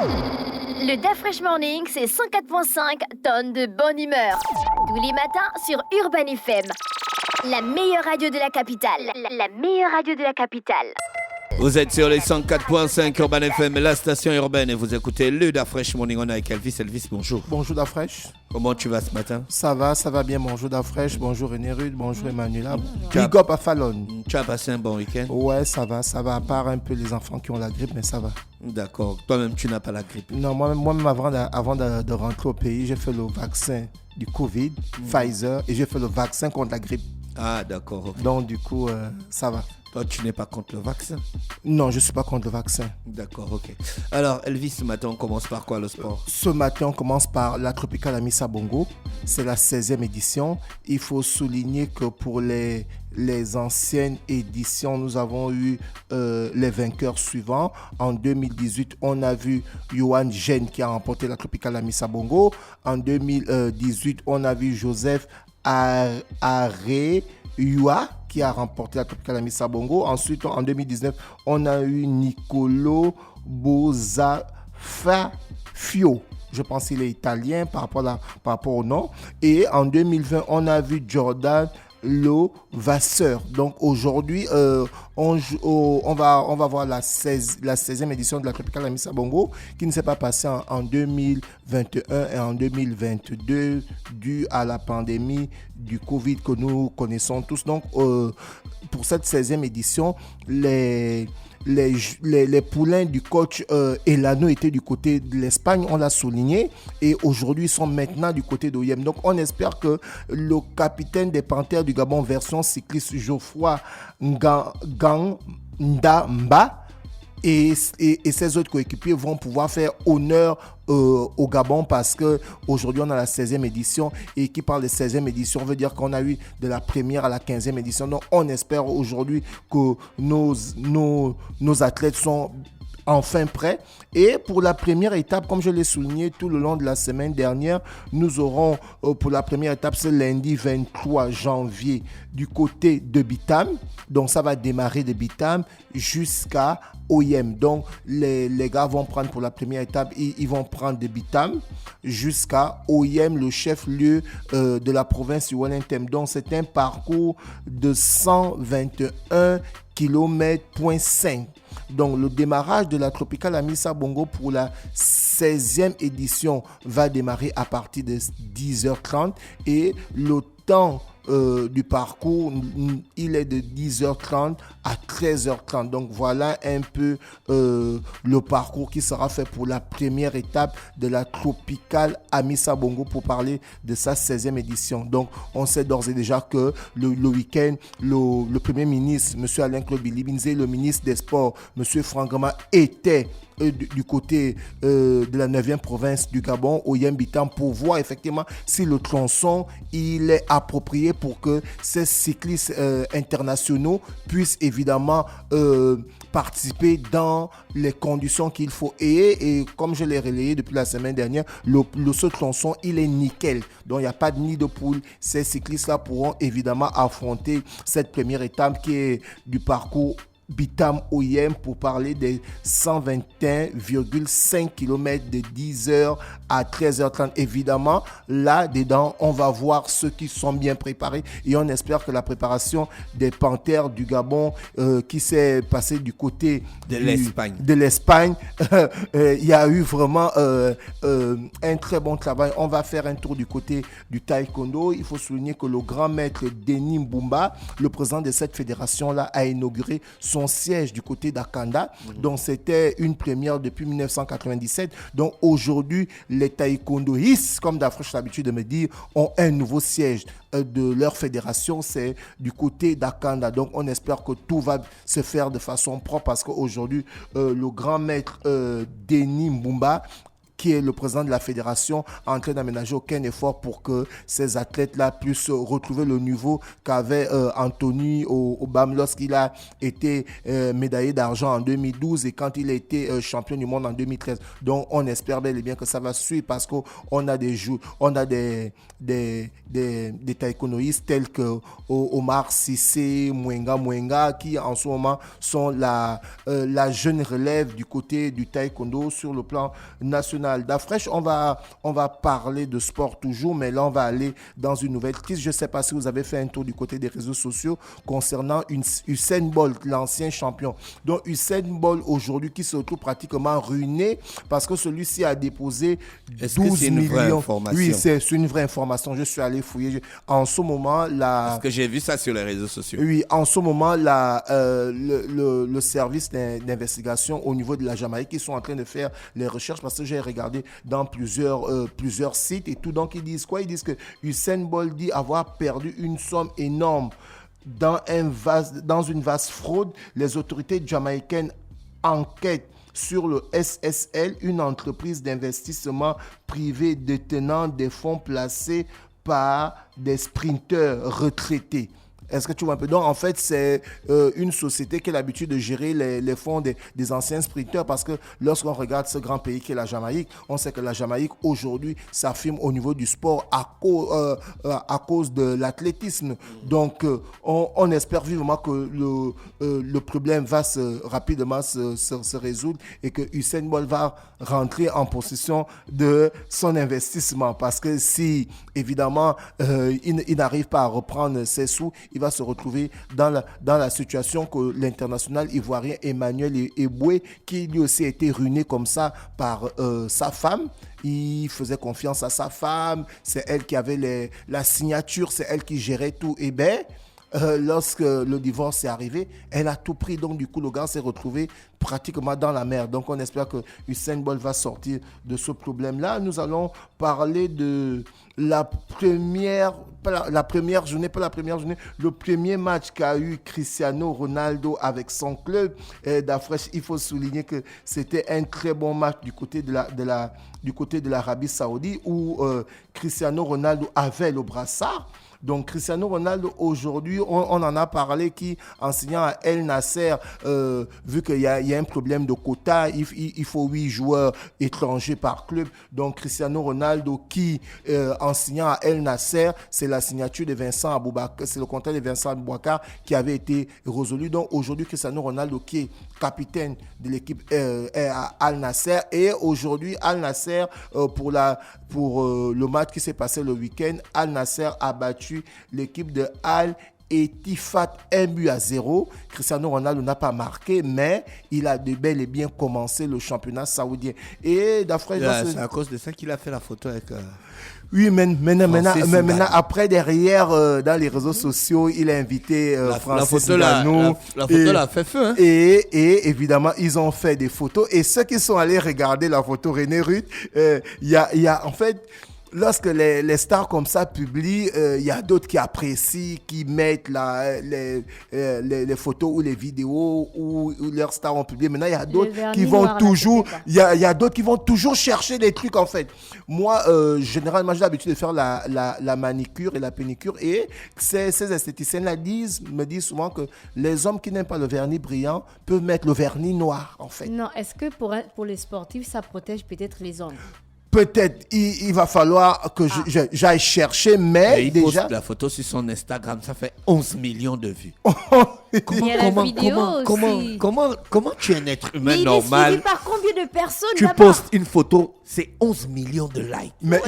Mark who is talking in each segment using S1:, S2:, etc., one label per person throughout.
S1: Le DA Fresh Morning, c'est 104.5 tonnes de bonne humeur. Tous les matins sur Urban FM. La meilleure radio de la capitale. La meilleure radio de la capitale.
S2: Vous êtes sur les 104.5 Urban FM, la station urbaine, et vous écoutez le DA Fresh Morning. On est avec Elvis. Elvis, bonjour.
S3: Bonjour DA Fresh.
S2: Comment tu vas ce matin?
S3: Ça va bien. Bonjour DA Fresh, bonjour René Rude, bonjour Emmanuela. Big up à Fallon.
S2: Tu as passé un bon week-end?
S3: Ouais, ça va, à part un peu les enfants qui ont la grippe, mais ça va.
S2: D'accord. Toi-même, tu n'as pas la grippe?
S3: Non, moi-même avant de rentrer au pays, j'ai fait le vaccin du Covid, Pfizer, et j'ai fait le vaccin contre la grippe.
S2: Ah, d'accord. Okay.
S3: Donc, du coup, ça va.
S2: Toi, tu n'es pas contre le vaccin?
S3: Non, je ne suis pas contre le vaccin.
S2: D'accord, ok. Alors, Elvis, ce matin, on commence par quoi, le sport?
S3: Ce matin, on commence par la Tropicale Amissa Bongo. C'est la 16e édition. Il faut souligner que pour les anciennes éditions, nous avons eu les vainqueurs suivants. En 2018, on a vu Yohan Gène qui a remporté la Tropicale Amissa Bongo. En 2018, on a vu Joseph Areyua qui a remporté la Tropicale Amissa Bongo. Ensuite, en 2019, on a eu Nicolo Bozafafio. Je pense qu'il est italien par rapport au nom. Et en 2020, on a vu Jordan Lovasseur. Donc aujourd'hui, on va voir la 16e édition de la Tropicale Amissa Bongo qui ne s'est pas passée en 2021 et en 2022 dû à la pandémie du Covid que nous connaissons tous. Donc pour cette 16e édition, les poulains du coach Elano étaient du côté de l'Espagne, on l'a souligné, et aujourd'hui ils sont maintenant du côté d'OIM. Donc on espère que le capitaine des Panthères du Gabon version cycliste Geoffroy Ngandamba et ses autres coéquipiers vont pouvoir faire honneur au Gabon, parce qu'aujourd'hui on a la 16e édition, et qui parle de 16e édition veut dire qu'on a eu de la première à la 15e édition. Donc on espère aujourd'hui que nos athlètes sont enfin prêts. Et pour la première étape, comme je l'ai souligné tout le long de la semaine dernière, nous aurons pour la première étape ce lundi 23 janvier du côté de Bitam. Donc ça va démarrer de Bitam jusqu'à OIM. Donc les gars vont prendre pour la première étape, ils vont prendre de Bitam jusqu'à OIM, le chef-lieu de la province du Wellington. Donc c'est un parcours de 121 km/5. Donc le démarrage de la Tropicale Amissa Bongo pour la 16e édition va démarrer à partir de 10h30 et le temps du parcours, il est de 10h30 à 13h30. Donc voilà un peu le parcours qui sera fait pour la première étape de la Tropicale Amissa Bongo pour parler de sa 16e édition. Donc on sait d'ores et déjà que le week-end, le Premier ministre, M. Alain Claude Bilibinze, le ministre des Sports, M. Franck Gama, étaient du côté de la 9e province du Gabon, au Yembitam, pour voir effectivement si le tronçon il est approprié pour que ces cyclistes internationaux puissent évidemment participer dans les conditions qu'il faut. Et comme je l'ai relayé depuis la semaine dernière, ce tronçon il est nickel. Donc il n'y a pas de nid de poule. Ces cyclistes-là pourront évidemment affronter cette première étape qui est du parcours Bitam OIM pour parler des 121,5 km de 10h à 13h30. Évidemment, là-dedans, on va voir ceux qui sont bien préparés et on espère que la préparation des Panthères du Gabon qui s'est passée du côté de l'Espagne, il y a eu vraiment un très bon travail. On va faire un tour du côté du taekwondo. Il faut souligner que le grand maître Denis Mbumba, le président de cette fédération-là, a inauguré son siège du côté d'Akanda. Donc c'était une première depuis 1997. Donc aujourd'hui, les taekwondoistes, comme d'Afrique j'ai l'habitude de me dire, ont un nouveau siège de leur fédération, c'est du côté d'Akanda. Donc on espère que tout va se faire de façon propre, parce qu'aujourd'hui, le grand maître Denis Mbumba qui est le président de la fédération, en train d'aménager aucun effort pour que ces athlètes-là puissent retrouver le niveau qu'avait Anthony au BAM lorsqu'il a été médaillé d'argent en 2012 et quand il a été champion du monde en 2013. Donc on espère bel et bien que ça va suivre parce qu'on a des taekwondoïstes tels que Omar Cissé, Mwenga qui en ce moment sont la jeune relève du côté du taekwondo sur le plan national. D'Afresh, on va parler de sport toujours, mais là on va aller dans une nouvelle crise. Je ne sais pas si vous avez fait un tour du côté des réseaux sociaux concernant Usain Bolt, l'ancien champion. Donc Usain Bolt aujourd'hui qui se retrouve pratiquement ruiné parce que celui-ci a déposé 12 millions. Oui, c'est une vraie information. Je suis allé fouiller. En ce moment,
S2: parce que j'ai vu ça sur les réseaux sociaux.
S3: Oui, en ce moment, le service d'investigation au niveau de la Jamaïque, ils sont en train de faire les recherches parce que j'ai regardé dans plusieurs sites et tout. Donc, ils disent quoi? Ils disent que Usain Bolt dit avoir perdu une somme énorme dans une vaste fraude. Les autorités jamaïcaines enquêtent sur le SSL, une entreprise d'investissement privé détenant des fonds placés par des sprinteurs retraités. Est-ce que tu vois un peu? Donc, en fait, c'est une société qui a l'habitude de gérer les fonds des anciens sprinteurs parce que lorsqu'on regarde ce grand pays qui est la Jamaïque, on sait que la Jamaïque, aujourd'hui, s'affirme au niveau du sport à cause de l'athlétisme. Donc, on espère vivement que le problème va rapidement se résoudre et que Usain Bolt va rentrer en possession de son investissement parce que si, évidemment, il n'arrive pas à reprendre ses sous, il va se retrouver dans la situation que l'international ivoirien Emmanuel Eboué, qui lui aussi a été ruiné comme ça par sa femme. Il faisait confiance à sa femme, c'est elle qui avait la signature, c'est elle qui gérait tout. Et bien, lorsque le divorce est arrivé, elle a tout pris. Donc, du coup, le gars s'est retrouvé pratiquement dans la mer. Donc, on espère que Usain Bolt va sortir de ce problème-là. Nous allons parler de le premier match qu'a eu Cristiano Ronaldo avec son club d'Afresh. Il faut souligner que c'était un très bon match du côté de l'Arabie Saoudite où Cristiano Ronaldo avait le brassard. Donc Cristiano Ronaldo aujourd'hui, on en a parlé, qui en signant à El Nasser, vu qu'il y a un problème de quota, il faut 8 joueurs étrangers par club. Donc Cristiano Ronaldo qui en signant à El Nasser, c'est la signature de Vincent Aboubakar, c'est le contrat de Vincent Aboubakar qui avait été résolu. Donc aujourd'hui Cristiano Ronaldo qui est capitaine de l'équipe à Al Nasser, et aujourd'hui Al Nasser pour le match qui s'est passé le week-end, Al Nasser a battu l'équipe de Al Ettifaq 1-0. Cristiano Ronaldo n'a pas marqué, mais il a bel et bien commencé le championnat saoudien. Et d'après
S2: c'est à cause de ça qu'il a fait la photo avec...
S3: Oui, maintenant, après, derrière, dans les réseaux sociaux, il a invité Francis Ngannou.
S2: La photo l'a fait feu. Hein?
S3: Et évidemment, ils ont fait des photos. Et ceux qui sont allés regarder la photo René Ruth, il y a en fait... Lorsque les stars comme ça publient, il y a d'autres qui apprécient, qui mettent les photos ou les vidéos où leurs stars ont publié. Maintenant, il y a d'autres qui vont toujours, il y a d'autres qui vont toujours chercher des trucs en fait. Moi, généralement, j'ai l'habitude de faire la manicure et la pédicure, et ces esthéticiennes-là me disent souvent que les hommes qui n'aiment pas le vernis brillant peuvent mettre le vernis noir en fait.
S4: Non, est-ce que pour les sportifs, ça protège peut-être les ongles?
S3: Peut-être, il va falloir que j'aille chercher, mais
S2: il
S3: déjà...
S2: poste la photo sur son Instagram, ça fait 11 millions de vues. Comment tu es un être humain normal?
S4: Il est suivi par combien de personnes
S2: Tu postes une photo, c'est 11 millions de likes.
S3: Mais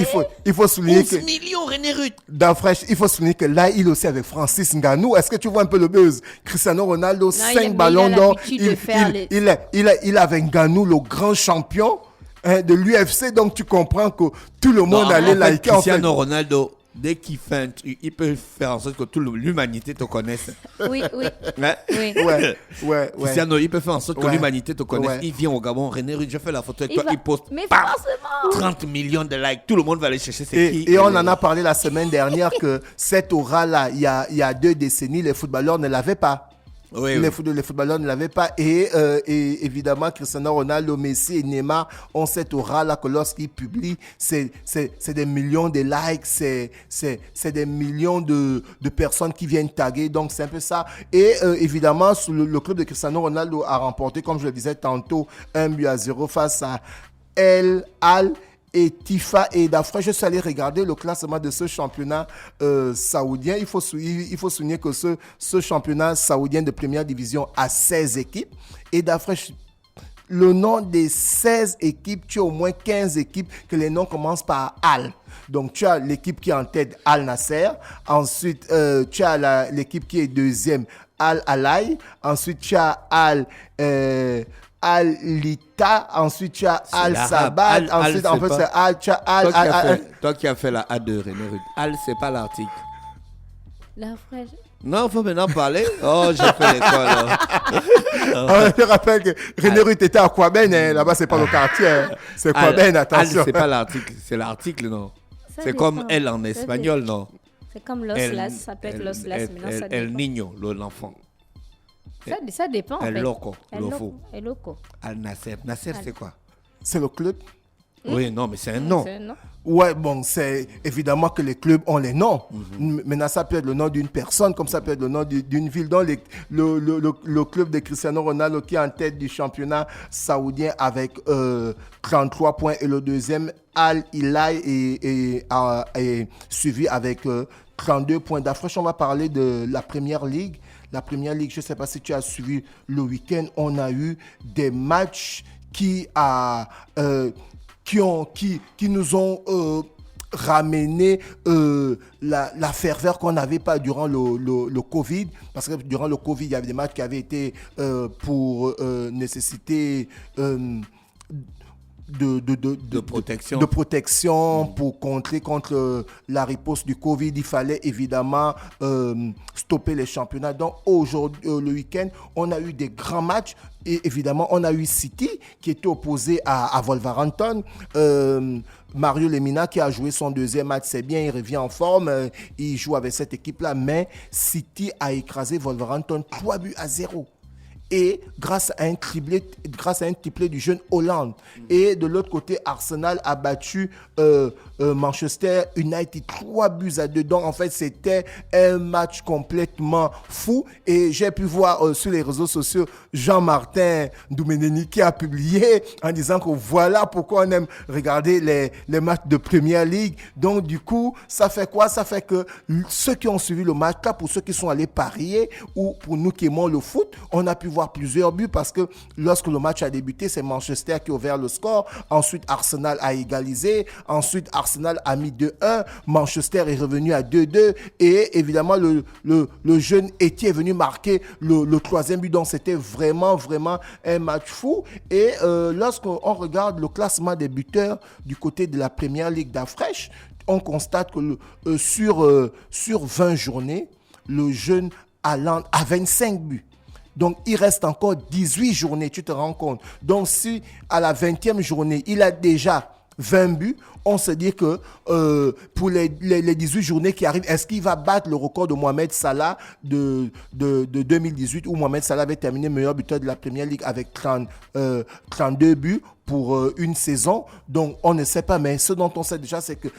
S3: il faut souligner
S2: 11 millions, René Ruth.
S3: D'Afresh, il faut souligner que là, il est aussi avec Francis Ngannou. Est-ce que tu vois un peu le buzz? Cristiano Ronaldo, 5 ballons d'or. Il est avec Ngannou, le grand champion de l'UFC, donc tu comprends que tout le monde allait liker.
S2: Cristiano Ronaldo, dès qu'il fait un truc, il peut faire en sorte que toute l'humanité te connaisse.
S4: Oui.
S2: Hein?
S4: Oui.
S3: Ouais.
S2: Cristiano, il peut faire en sorte que l'humanité te connaisse.
S3: Ouais.
S2: Il vient au Gabon, René Ruth, je fais la photo avec toi, il poste.
S4: Mais forcément
S2: 30 millions de likes, tout le monde va aller chercher
S3: et on en a parlé la semaine dernière que cette aura-là, il y a 2 décennies, les footballeurs ne l'avaient pas.
S2: Oui,
S3: les,
S2: oui.
S3: les footballeurs ne l'avaient pas. Et évidemment, Cristiano Ronaldo, Messi et Neymar ont cette aura-là que lorsqu'ils publient, c'est des millions de likes, c'est des millions de personnes qui viennent taguer. Donc, c'est un peu ça. Et évidemment, le club de Cristiano Ronaldo a remporté, comme je le disais tantôt, 1-0 face à El Al et Tifa et Dafra. Je suis allé regarder le classement de ce championnat saoudien. Il faut souligner que ce championnat saoudien de première division a 16 équipes. Et Dafra, le nom des 16 équipes, tu as au moins 15 équipes que les noms commencent par Al. Donc, tu as l'équipe qui est en tête, Al Nasser. Ensuite, tu as l'équipe qui est deuxième, Al Alay. Ensuite, tu as Al-Lita, ensuite tu as Al-Sabat, ensuite en fait c'est Al,
S2: toi qui as fait la A2, René Rude. Al, c'est pas l'article.
S4: La fraîche.
S2: Non, il faut maintenant parler. Oh, j'ai fait l'école.
S3: Je rappelle que René Rude était à Kouaben, là-bas c'est pas le quartier, c'est Kouaben, attention.
S2: Al, c'est pas l'article, c'est l'article, non.
S4: Ça
S2: C'est
S4: dépend.
S2: comme elle en espagnol, non.
S4: C'est comme Los Las, ça peut être Los Las, maintenant ça
S2: El
S4: dépend.
S2: Niño, l'enfant.
S4: Ça dépend en
S2: El
S4: fait.
S2: Loco,
S4: El
S2: Lofo.
S4: El Loco.
S2: Al Nasser. Nasser, c'est quoi?
S3: C'est le club.
S2: Oui, non, mais c'est un nom.
S4: C'est un nom.
S3: Ouais, bon, c'est évidemment que les clubs ont les noms. Maintenant, ça peut être le nom d'une personne, comme ça peut être le nom d'une ville. Donc, le club de Cristiano Ronaldo qui est en tête du championnat saoudien avec 33 points et le deuxième, Al Hilal, est suivi avec 32 points. D'Afrique, on va parler de la Première Ligue. La Première Ligue, je ne sais pas si tu as suivi le week-end, on a eu des matchs qui nous ont ramené la ferveur qu'on n'avait pas durant le Covid. Parce que durant le Covid, il y avait des matchs qui avaient été pour nécessiter de protection pour contrer contre la riposte du Covid. Il fallait évidemment stopper les championnats. Donc aujourd'hui, le week-end, on a eu des grands matchs. Et évidemment, on a eu City qui était opposé à Wolverhampton. Mario Lemina qui a joué son deuxième match, c'est bien, il revient en forme. Il joue avec cette équipe-là. Mais City a écrasé Wolverhampton 3-0. Et grâce à un triplé du jeune Hollande. Et de l'autre côté, Arsenal a battu Manchester United 3-2. Donc en fait, c'était un match complètement fou. Et j'ai pu voir sur les réseaux sociaux Jean-Martin Doumeneni qui a publié en disant que voilà pourquoi on aime regarder les matchs de Premier League. Donc du coup, ça fait quoi? Ça fait que ceux qui ont suivi le match, là, pour ceux qui sont allés parier ou pour nous qui aimons le foot, on a pu voir plusieurs buts parce que lorsque le match a débuté, c'est Manchester qui a ouvert le score. Ensuite, Arsenal a égalisé. Ensuite, Arsenal a mis 2-1. Manchester est revenu à 2-2. Et évidemment, le jeune Etienne est venu marquer le troisième but. Donc, c'était vraiment un match fou. Et lorsqu'on regarde le classement des buteurs du côté de la Première Ligue d'Afresh, on constate que sur 20 journées, le jeune Haaland a 25 buts. Donc, il reste encore 18 journées, tu te rends compte. Donc, si à la 20e journée, il a déjà 20 buts, on se dit que pour les 18 journées qui arrivent, est-ce qu'il va battre le record de Mohamed Salah de 2018 où Mohamed Salah avait terminé meilleur buteur de la Première Ligue avec 32 buts pour une saison. Donc, on ne sait pas, mais ce dont on sait déjà, c'est que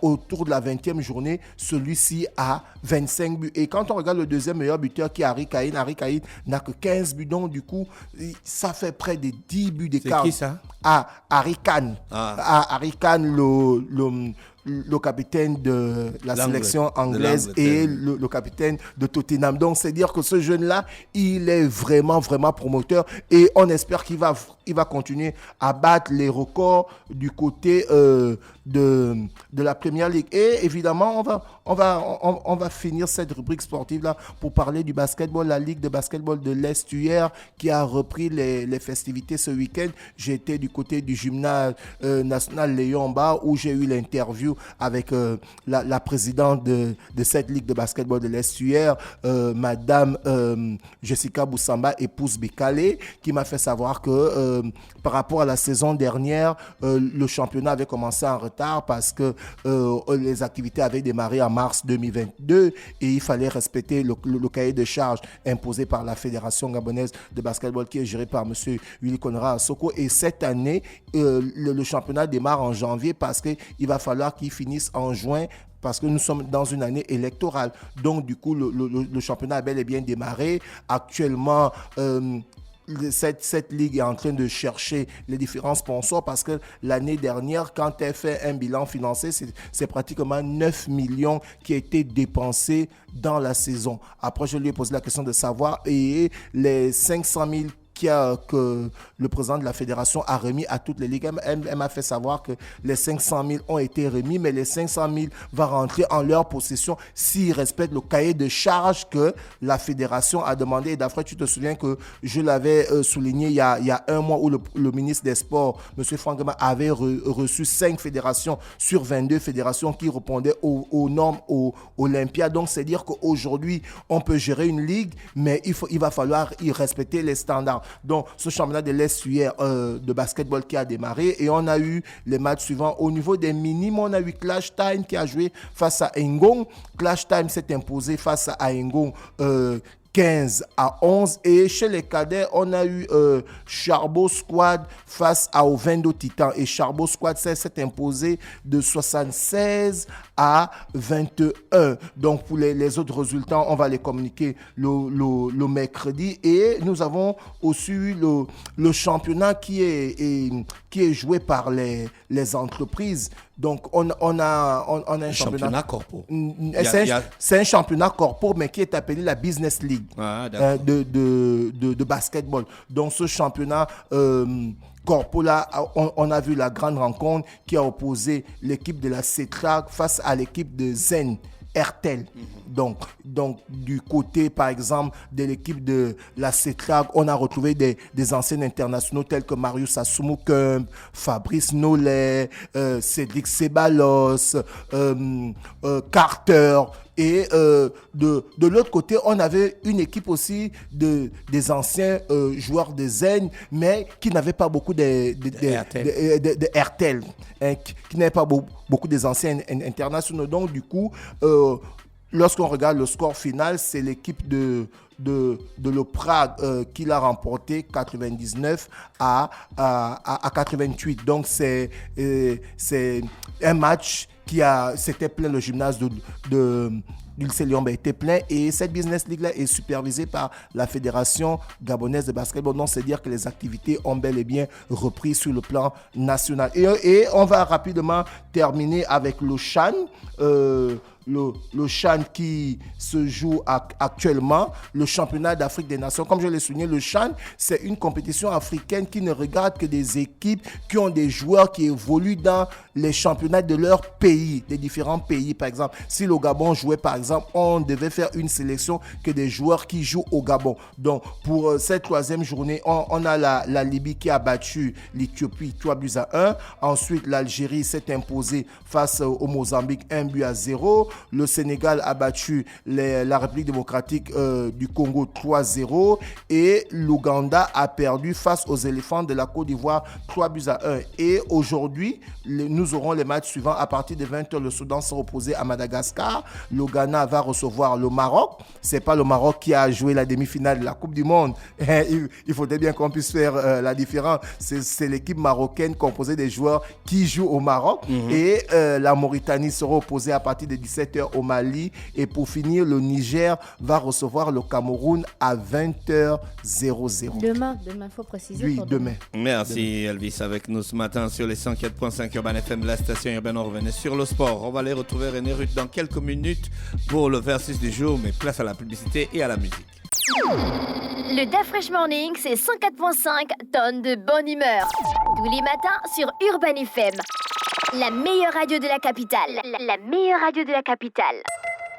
S3: autour de la 20e journée, celui-ci a 25 buts. Et quand on regarde le deuxième meilleur buteur qui est Harry Kane n'a que 15 buts. Donc, du coup, ça fait près de 10 buts d'écart.
S2: C'est qui ça?
S3: Harry Kane. Harry Kane, le capitaine de la sélection anglaise et le capitaine de Tottenham. Donc, c'est dire que ce jeune-là, il est vraiment promoteur et on espère qu'il va continuer à battre les records du côté de la Première Ligue. Et évidemment, on va finir cette rubrique sportive-là pour parler du basketball, la Ligue de basketball de l'Est hier qui a repris les festivités ce week-end. J'étais du côté du gymnase national Léon Bar où j'ai eu l'interview avec la présidente de cette ligue de basketball de l'Estuaire, Madame Jessica Boussamba, épouse Bekale, qui m'a fait savoir que par rapport à la saison dernière, le championnat avait commencé en retard parce que les activités avaient démarré en mars 2022 et il fallait respecter le cahier de charges imposé par la Fédération gabonaise de basketball qui est gérée par M. Willy Konra Soko. Et cette année, le championnat démarre en janvier parce qu'il va falloir qu'il finisse en juin parce que nous sommes dans une année électorale. Donc, du coup, le championnat a bel et bien démarré. Actuellement, cette ligue est en train de chercher les différents sponsors parce que l'année dernière, quand elle fait un bilan financier, c'est pratiquement 9 millions qui a été dépensés dans la saison. Après, je lui ai posé la question de savoir et les 500 000 que le président de la fédération a remis à toutes les ligues. Elle m'a fait savoir que les 500 000 ont été remis, mais les 500 000 vont rentrer en leur possession s'ils respectent le cahier de charges que la fédération a demandé. Et d'après, tu te souviens que je l'avais souligné il y a un mois où le ministre des Sports, M. Franck Gama, avait reçu 5 fédérations sur 22 fédérations qui répondaient aux normes Olympia. Donc, c'est dire qu'aujourd'hui, on peut gérer une ligue, mais il va falloir y respecter les standards. Donc, ce championnat de l'Estuaire de basketball qui a démarré et on a eu les matchs suivants. Au niveau des minimes, on a eu Clash Time qui a joué face à Ngong. Clash Time s'est imposé face à Ngong 15-11 et chez les cadets, on a eu Charbot Squad face à Ovendo Titan et Charbot Squad s'est imposé de 76-21. Donc pour les autres résultats, on va les communiquer le mercredi et nous avons aussi eu le championnat qui est joué par les entreprises. Donc, on a un championnat corpo. C'est un championnat corpo, mais qui est appelé la Business League de basketball. Donc, ce championnat corpo là, on a vu la grande rencontre qui a opposé l'équipe de la CETRAC face à l'équipe de Zen. RTL. Donc, du côté, par exemple, de l'équipe de la CETRAC, on a retrouvé des anciens internationaux tels que Marius Asumukum, Fabrice Nollet, Cédric Ceballos, Carter. Et de l'autre côté, on avait une équipe aussi des anciens joueurs de Zen, mais qui n'avaient pas beaucoup de RTL, qui n'avaient pas beaucoup des anciens internationaux. Donc, du coup, lorsqu'on regarde le score final, c'est l'équipe de Le Prague qui l'a remporté 99 à 88. Donc, c'est un match c'était plein, le gymnase du lycée Liomba était plein et cette Business League-là est supervisée par la Fédération gabonaise de basketball. Donc, c'est dire que les activités ont bel et bien repris sur le plan national. Et on va rapidement terminer avec le CHAN. Le CHAN qui se joue actuellement, le championnat d'Afrique des Nations. Comme je l'ai souligné, le CHAN, c'est une compétition africaine qui ne regarde que des équipes qui ont des joueurs qui évoluent dans les championnats de leur pays, des différents pays. Par exemple, si le Gabon jouait, par exemple, on devait faire une sélection que des joueurs qui jouent au Gabon. Donc, pour cette troisième journée, on a la Libye qui a battu l'Éthiopie 3-1. Ensuite, l'Algérie s'est imposée face au Mozambique 1-0. Le Sénégal a battu la République démocratique du Congo 3-0 et l'Ouganda a perdu face aux éléphants de la Côte d'Ivoire 3-1. Et aujourd'hui, nous aurons les matchs suivants à partir de 20h. Le Soudan sera opposé à Madagascar. Le Ghana va recevoir le Maroc. C'est pas le Maroc qui a joué la demi-finale de la Coupe du Monde. Il faudrait bien qu'on puisse faire la différence. C'est l'équipe marocaine composée des joueurs qui jouent au Maroc. Et la Mauritanie sera opposée à partir de 17h au Mali. Et pour finir, le Niger va recevoir le Cameroun à 20h00.
S4: Demain, il faut préciser.
S3: Oui, demain.
S2: Merci Elvis avec nous ce matin sur les 104.5 Urban FM, la station urbaine. On revenait sur le sport. On va aller retrouver René Ruth dans quelques minutes pour le versus du jour, mais place à la publicité et à la musique.
S1: Le Da Fresh Morning, c'est 104.5 tonnes de bonne humeur. Tous les matins sur Urban FM. La meilleure radio de la capitale. La meilleure radio de la capitale.